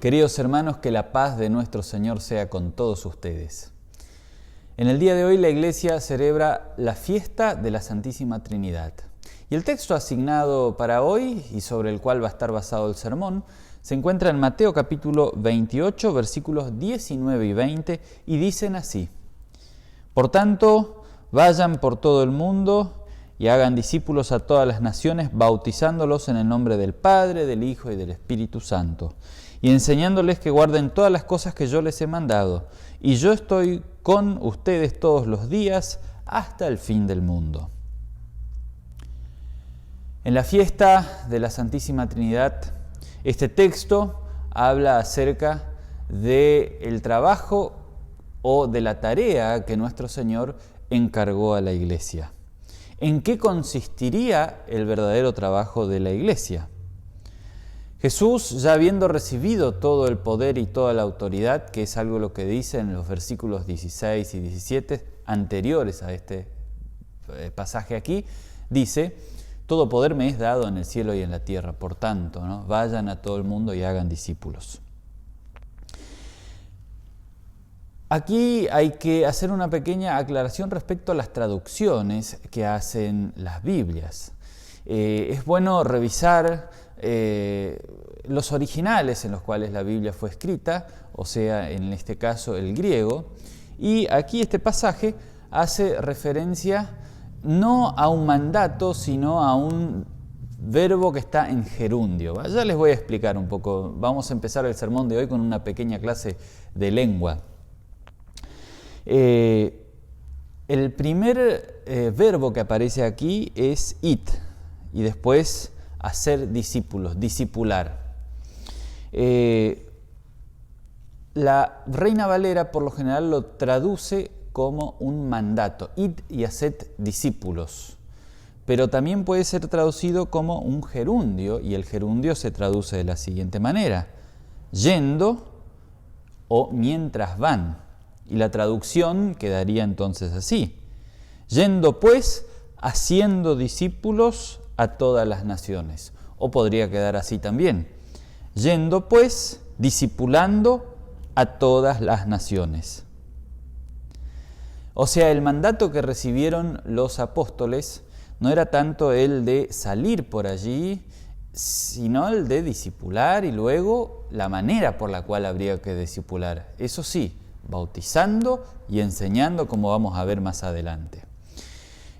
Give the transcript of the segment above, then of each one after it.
Queridos hermanos, que la paz de nuestro Señor sea con todos ustedes. En el día de hoy la Iglesia celebra la fiesta de la Santísima Trinidad. Y el texto asignado para hoy, y sobre el cual va a estar basado el sermón, se encuentra en Mateo capítulo 28, versículos 19 y 20, y dicen así: Por tanto, vayan por todo el mundo y hagan discípulos a todas las naciones, bautizándolos en el nombre del Padre, del Hijo y del Espíritu Santo, y enseñándoles que guarden todas las cosas que yo les he mandado. Y yo estoy con ustedes todos los días hasta el fin del mundo. En la fiesta de la Santísima Trinidad, este texto habla acerca del trabajo o de la tarea que nuestro Señor encargó a la Iglesia. ¿En qué consistiría el verdadero trabajo de la Iglesia? Jesús, ya habiendo recibido todo el poder y toda la autoridad, que es algo lo que dice en los versículos 16 y 17 anteriores a este pasaje aquí, dice: todo poder me es dado en el cielo y en la tierra, por tanto, ¿no? Vayan a todo el mundo y hagan discípulos. Aquí hay que hacer una pequeña aclaración respecto a las traducciones que hacen las Biblias. Es bueno revisar los originales en los cuales la Biblia fue escrita, o sea, en este caso el griego, y aquí este pasaje hace referencia no a un mandato, sino a un verbo que está en gerundio. Ya les voy a explicar un poco. Vamos a empezar el sermón de hoy con una pequeña clase de lengua. El primer verbo que aparece aquí es it, y después hacer discípulos, discipular. La Reina Valera por lo general lo traduce como un mandato, id y haced discípulos, pero también puede ser traducido como un gerundio, y el gerundio se traduce de la siguiente manera: yendo o mientras van, y la traducción quedaría entonces así: yendo pues, haciendo discípulos a todas las naciones. O podría quedar así también: yendo pues, discipulando a todas las naciones. O sea, el mandato que recibieron los apóstoles no era tanto el de salir por allí, sino el de discipular, y luego la manera por la cual habría que discipular. Eso sí, bautizando y enseñando, como vamos a ver más adelante.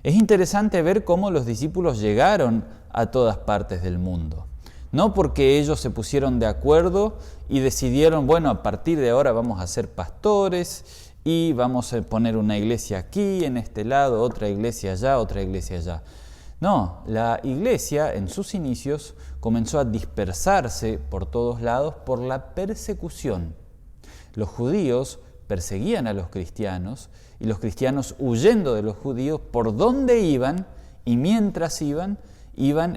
Es interesante ver cómo los discípulos llegaron a todas partes del mundo. No porque ellos se pusieron de acuerdo y decidieron, bueno, a partir de ahora vamos a ser pastores y vamos a poner una iglesia aquí, en este lado, otra iglesia allá, otra iglesia allá. No, la iglesia en sus inicios comenzó a dispersarse por todos lados por la persecución. Los judíos perseguían a los cristianos, y los cristianos, huyendo de los judíos, por donde iban, y mientras iban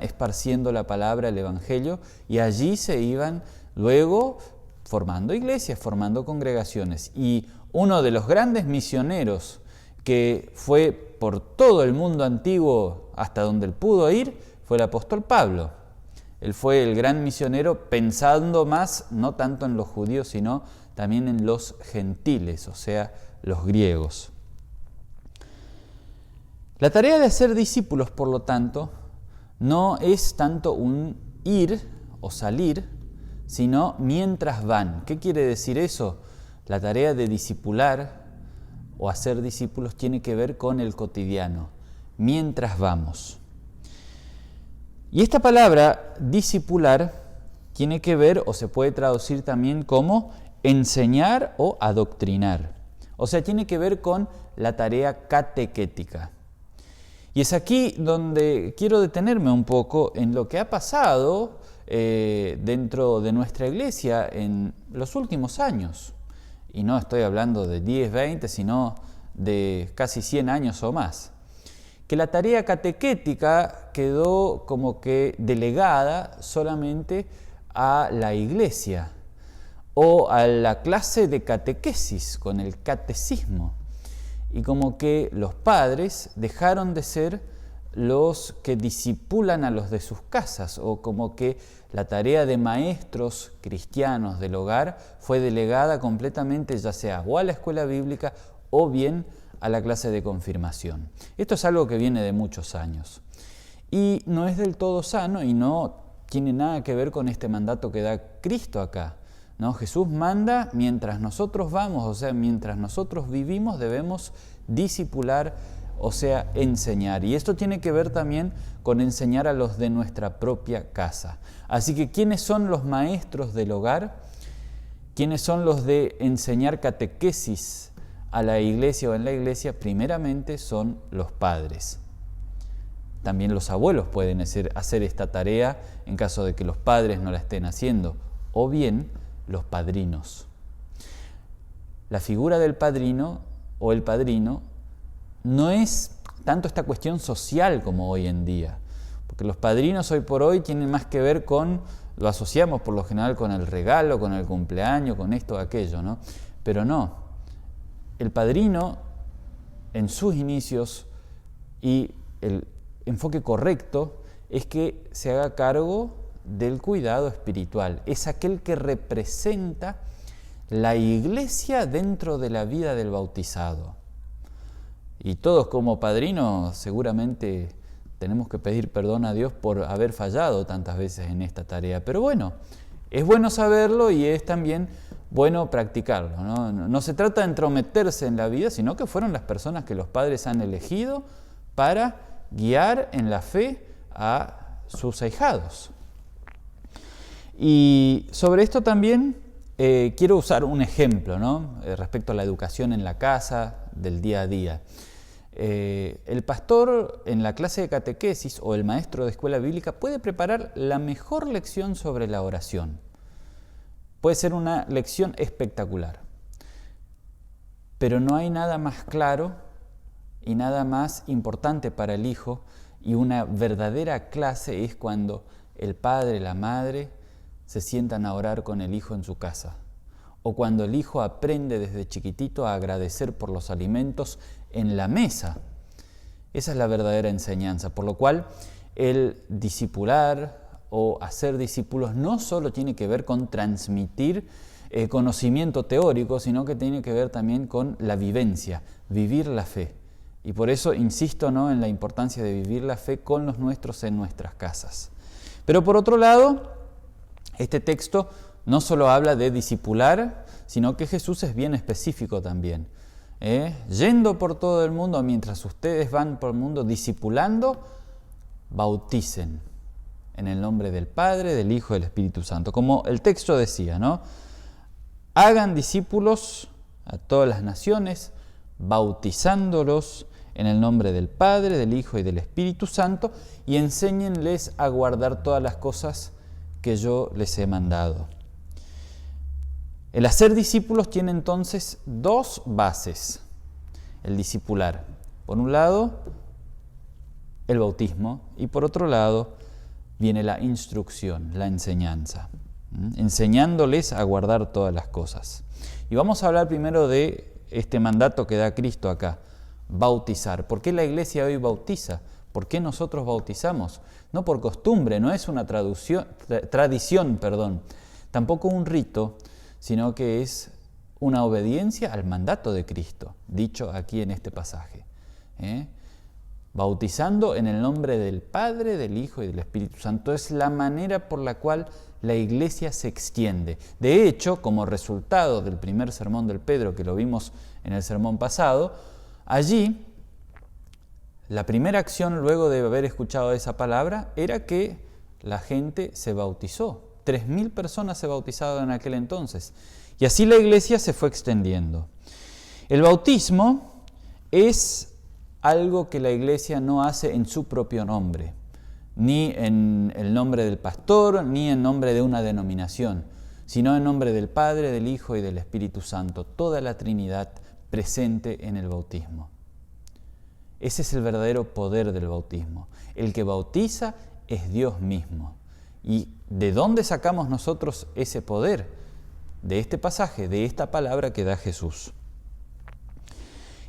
esparciendo la palabra, el evangelio, y allí se iban luego formando iglesias, formando congregaciones. Y uno de los grandes misioneros que fue por todo el mundo antiguo hasta donde él pudo ir fue el apóstol Pablo. Él fue el gran misionero pensando más, no tanto en los judíos, sino también en los gentiles, o sea, los griegos. La tarea de hacer discípulos, por lo tanto, no es tanto un ir o salir, sino mientras van. ¿Qué quiere decir eso? La tarea de discipular o hacer discípulos tiene que ver con el cotidiano, mientras vamos. Y esta palabra, discipular, tiene que ver, o se puede traducir también como enseñar o adoctrinar. O sea, tiene que ver con la tarea catequética. Y es aquí donde quiero detenerme un poco en lo que ha pasado dentro de nuestra iglesia en los últimos años. Y no estoy hablando de 10, 20, sino de casi 100 años o más. Que la tarea catequética quedó como que delegada solamente a la iglesia o a la clase de catequesis con el catecismo. Y como que los padres dejaron de ser los que discipulan a los de sus casas, o como que la tarea de maestros cristianos del hogar fue delegada completamente ya sea o a la escuela bíblica o bien a la clase de confirmación. Esto es algo que viene de muchos años y no es del todo sano y no tiene nada que ver con este mandato que da Cristo acá, ¿no? Jesús manda mientras nosotros vamos, o sea, mientras nosotros vivimos debemos discipular, o sea, enseñar. Y esto tiene que ver también con enseñar a los de nuestra propia casa. Así que, ¿quiénes son los maestros del hogar? ¿Quiénes son los de enseñar catequesis a la iglesia o en la iglesia? Primeramente son los padres. También los abuelos pueden hacer esta tarea en caso de que los padres no la estén haciendo, o bien los padrinos. La figura del padrino o el padrino no es tanto esta cuestión social como hoy en día, porque los padrinos hoy por hoy tienen más que ver con, lo asociamos por lo general con el regalo, con el cumpleaños, con esto o aquello, ¿no? Pero no, el padrino en sus inicios y el enfoque correcto es que se haga cargo del cuidado espiritual, es aquel que representa la iglesia dentro de la vida del bautizado. Y todos como padrinos seguramente tenemos que pedir perdón a Dios por haber fallado tantas veces en esta tarea. Pero bueno, es bueno saberlo y es también bueno practicarlo, ¿no? No se trata de entrometerse en la vida, sino que fueron las personas que los padres han elegido para guiar en la fe a sus ahijados. Y sobre esto también quiero usar un ejemplo, ¿no? Respecto a la educación en la casa, del día a día. El pastor en la clase de catequesis o el maestro de escuela bíblica puede preparar la mejor lección sobre la oración. Puede ser una lección espectacular, pero no hay nada más claro y nada más importante para el hijo, y una verdadera clase es cuando el padre, la madre se sientan a orar con el hijo en su casa, o cuando el hijo aprende desde chiquitito a agradecer por los alimentos en la mesa. Esa es la verdadera enseñanza, por lo cual el discipular o hacer discípulos no solo tiene que ver con transmitir conocimiento teórico, sino que tiene que ver también con la vivencia, vivir la fe. Y por eso insisto, ¿no?, en la importancia de vivir la fe con los nuestros en nuestras casas. Pero por otro lado, este texto no solo habla de discipular, sino que Jesús es bien específico también. Yendo por todo el mundo, mientras ustedes van por el mundo discipulando, bauticen en el nombre del Padre, del Hijo y del Espíritu Santo. Como el texto decía, ¿no? Hagan discípulos a todas las naciones, bautizándolos en el nombre del Padre, del Hijo y del Espíritu Santo, y enséñenles a guardar todas las cosas que yo les he mandado. El hacer discípulos tiene entonces dos bases. El discipular, por un lado, el bautismo, y por otro lado viene la instrucción, la enseñanza, enseñándoles a guardar todas las cosas. Y vamos a hablar primero de este mandato que da Cristo acá, bautizar. ¿Por qué la iglesia hoy bautiza? ¿Por qué nosotros bautizamos? No por costumbre, no es una tradición, tampoco un rito, sino que es una obediencia al mandato de Cristo, dicho aquí en este pasaje. Bautizando en el nombre del Padre, del Hijo y del Espíritu Santo. Es la manera por la cual la iglesia se extiende. De hecho, como resultado del primer sermón del Pedro, que lo vimos en el sermón pasado, allí la primera acción luego de haber escuchado esa palabra era que la gente se bautizó. 3.000 personas se bautizaron en aquel entonces. Y así la iglesia se fue extendiendo. El bautismo es algo que la iglesia no hace en su propio nombre, ni en el nombre del pastor, ni en nombre de una denominación, sino en nombre del Padre, del Hijo y del Espíritu Santo, toda la Trinidad presente en el bautismo. Ese es el verdadero poder del bautismo. El que bautiza es Dios mismo. ¿Y de dónde sacamos nosotros ese poder? De este pasaje, de esta palabra que da Jesús.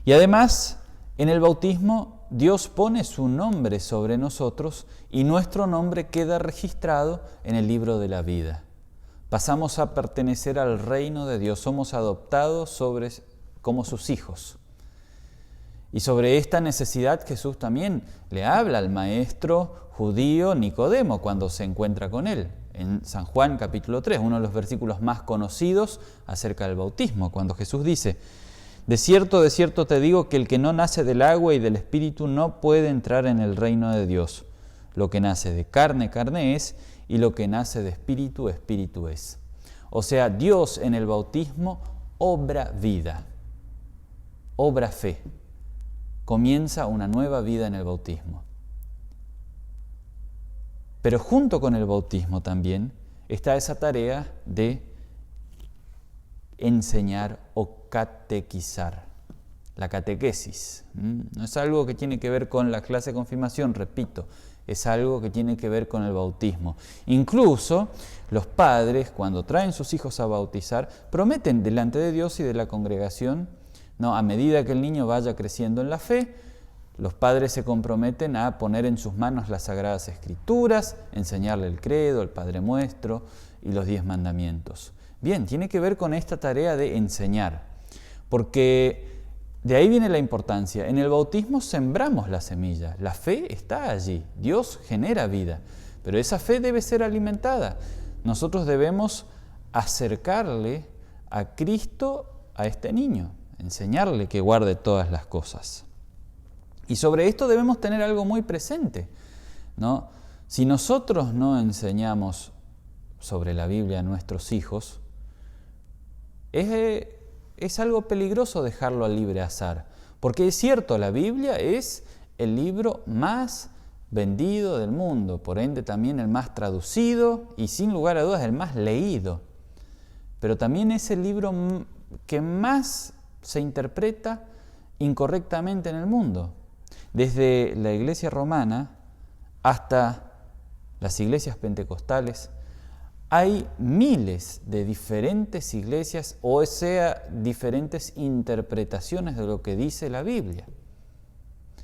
Y además, en el bautismo Dios pone su nombre sobre nosotros y nuestro nombre queda registrado en el libro de la vida. Pasamos a pertenecer al reino de Dios, somos adoptados como sus hijos. Y sobre esta necesidad Jesús también le habla al maestro judío Nicodemo cuando se encuentra con él. En San Juan capítulo 3, uno de los versículos más conocidos acerca del bautismo, cuando Jesús dice: de cierto te digo que el que no nace del agua y del Espíritu no puede entrar en el reino de Dios. Lo que nace de carne, carne es, y lo que nace de espíritu, espíritu es. O sea, Dios en el bautismo obra vida, obra fe. Comienza una nueva vida en el bautismo. Pero junto con el bautismo también está esa tarea de enseñar o catequizar, la catequesis. No es algo que tiene que ver con la clase de confirmación, repito, es algo que tiene que ver con el bautismo. Incluso los padres, cuando traen sus hijos a bautizar, prometen delante de Dios y de la congregación, ¿no? A medida que el niño vaya creciendo en la fe, los padres se comprometen a poner en sus manos las Sagradas Escrituras, enseñarle el credo, el Padre Nuestro y los 10 mandamientos. Bien, tiene que ver con esta tarea de enseñar, porque de ahí viene la importancia. En el bautismo sembramos la semilla, la fe está allí, Dios genera vida, pero esa fe debe ser alimentada. Nosotros debemos acercarle a Cristo a este niño, enseñarle que guarde todas las cosas. Y sobre esto debemos tener algo muy presente, ¿no? Si nosotros no enseñamos sobre la Biblia a nuestros hijos, es algo peligroso dejarlo al libre azar. Porque es cierto, la Biblia es el libro más vendido del mundo, por ende también el más traducido y sin lugar a dudas el más leído. Pero también es el libro que más se interpreta incorrectamente en el mundo. Desde la iglesia romana hasta las iglesias pentecostales, hay miles de diferentes iglesias, o sea, diferentes interpretaciones de lo que dice la Biblia.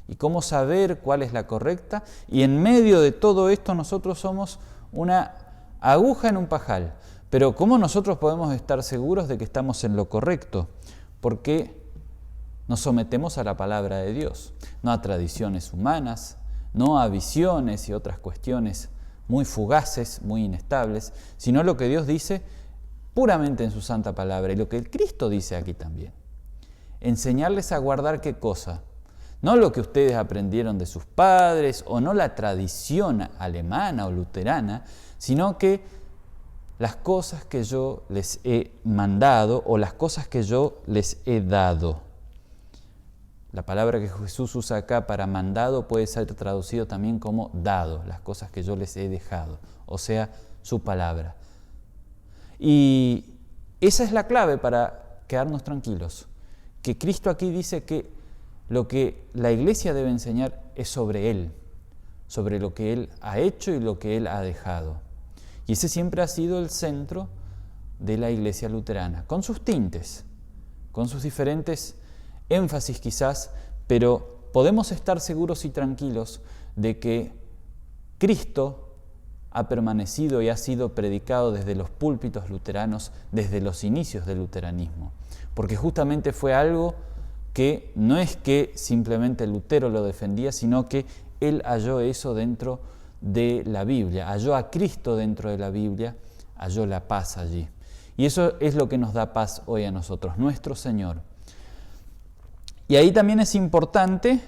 ¿Y cómo saber cuál es la correcta? Y en medio de todo esto nosotros somos una aguja en un pajal. Pero ¿cómo nosotros podemos estar seguros de que estamos en lo correcto? Porque nos sometemos a la palabra de Dios, no a tradiciones humanas, no a visiones y otras cuestiones muy fugaces, muy inestables, sino lo que Dios dice puramente en su santa palabra y lo que Cristo dice aquí también. Enseñarles a guardar ¿qué cosa? No lo que ustedes aprendieron de sus padres o no la tradición alemana o luterana, sino que las cosas que yo les he mandado o las cosas que yo les he dado. La palabra que Jesús usa acá para mandado puede ser traducido también como dado, las cosas que yo les he dejado, o sea, su palabra. Y esa es la clave para quedarnos tranquilos, que Cristo aquí dice que lo que la iglesia debe enseñar es sobre Él, sobre lo que Él ha hecho y lo que Él ha dejado. Y ese siempre ha sido el centro de la iglesia luterana, con sus tintes, con sus diferentes énfasis quizás, pero podemos estar seguros y tranquilos de que Cristo ha permanecido y ha sido predicado desde los púlpitos luteranos, desde los inicios del luteranismo, porque justamente fue algo que no es que simplemente Lutero lo defendía, sino que él halló eso dentro de la Biblia, halló a Cristo dentro de la Biblia, halló la paz allí. Y eso es lo que nos da paz hoy a nosotros, nuestro Señor. Y ahí también es importante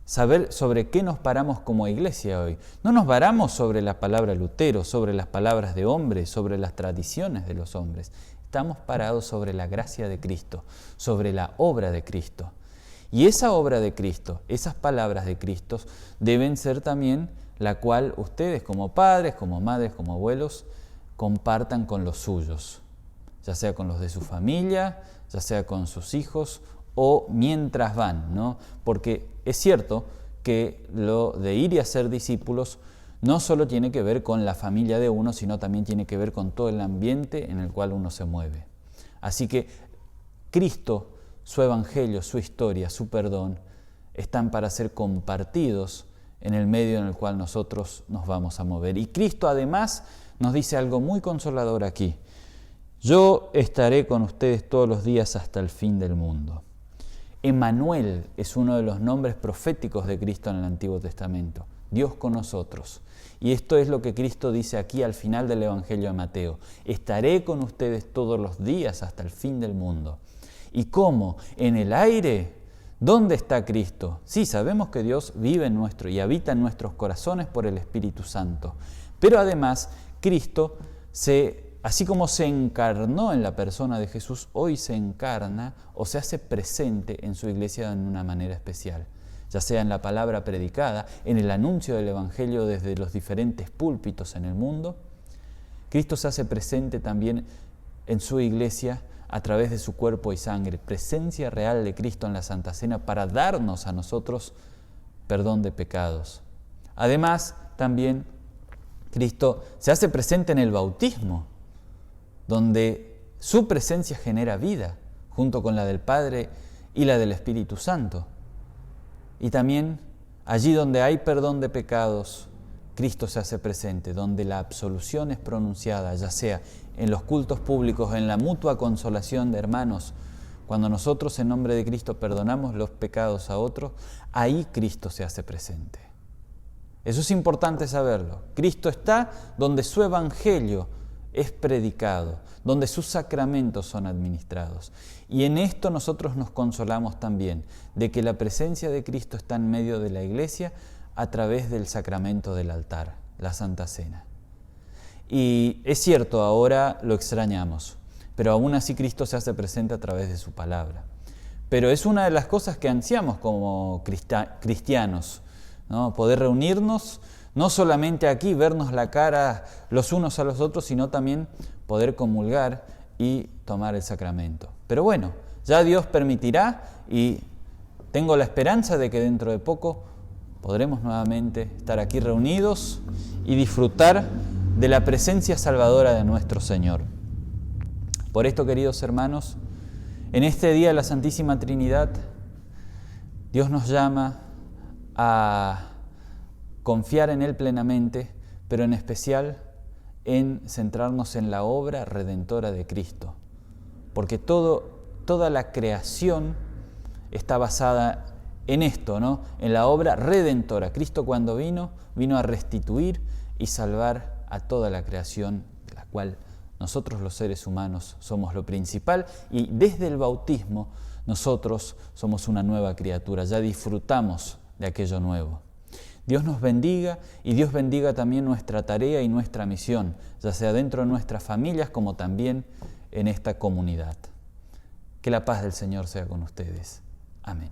saber sobre qué nos paramos como iglesia hoy. No nos paramos sobre la palabra Lutero, sobre las palabras de hombres, sobre las tradiciones de los hombres. Estamos parados sobre la gracia de Cristo, sobre la obra de Cristo. Y esa obra de Cristo, esas palabras de Cristo, deben ser también la cual ustedes como padres, como madres, como abuelos, compartan con los suyos, ya sea con los de su familia, ya sea con sus hijos o mientras van, ¿no? Porque es cierto que lo de ir y hacer discípulos no solo tiene que ver con la familia de uno, sino también tiene que ver con todo el ambiente en el cual uno se mueve. Así que Cristo, su evangelio, su historia, su perdón, están para ser compartidos en el medio en el cual nosotros nos vamos a mover. Y Cristo además nos dice algo muy consolador aquí. Yo estaré con ustedes todos los días hasta el fin del mundo. Emmanuel es uno de los nombres proféticos de Cristo en el Antiguo Testamento. Dios con nosotros. Y esto es lo que Cristo dice aquí al final del Evangelio de Mateo. Estaré con ustedes todos los días hasta el fin del mundo. ¿Y cómo? ¿En el aire? ¿Dónde está Cristo? Sí, sabemos que Dios vive en nuestro y habita en nuestros corazones por el Espíritu Santo. Pero además, Cristo, así como se encarnó en la persona de Jesús, hoy se encarna o se hace presente en su iglesia de una manera especial. Ya sea en la palabra predicada, en el anuncio del Evangelio desde los diferentes púlpitos en el mundo. Cristo se hace presente también en su iglesia a través de su cuerpo y sangre, presencia real de Cristo en la Santa Cena para darnos a nosotros perdón de pecados. Además, también Cristo se hace presente en el bautismo, donde su presencia genera vida, junto con la del Padre y la del Espíritu Santo. Y también allí donde hay perdón de pecados, Cristo se hace presente, donde la absolución es pronunciada, ya sea en los cultos públicos, en la mutua consolación de hermanos, cuando nosotros en nombre de Cristo perdonamos los pecados a otros, ahí Cristo se hace presente. Eso es importante saberlo. Cristo está donde su evangelio es predicado, donde sus sacramentos son administrados. Y en esto nosotros nos consolamos también, de que la presencia de Cristo está en medio de la iglesia a través del sacramento del altar, la Santa Cena. Y es cierto, ahora lo extrañamos, pero aún así Cristo se hace presente a través de su palabra. Pero es una de las cosas que ansiamos como cristianos, ¿no? Poder reunirnos, no solamente aquí, vernos la cara los unos a los otros, sino también poder comulgar y tomar el sacramento. Pero bueno, ya Dios permitirá y tengo la esperanza de que dentro de poco podremos nuevamente estar aquí reunidos y disfrutar de la presencia salvadora de nuestro Señor. Por esto, queridos hermanos, en este día de la Santísima Trinidad, Dios nos llama a confiar en Él plenamente, pero en especial en centrarnos en la obra redentora de Cristo. Porque toda la creación está basada en esto, ¿no? En la obra redentora. Cristo cuando vino a restituir y salvar a toda la creación, de la cual nosotros los seres humanos somos lo principal, y desde el bautismo nosotros somos una nueva criatura, ya disfrutamos de aquello nuevo. Dios nos bendiga y Dios bendiga también nuestra tarea y nuestra misión, ya sea dentro de nuestras familias como también en esta comunidad. Que la paz del Señor sea con ustedes. Amén.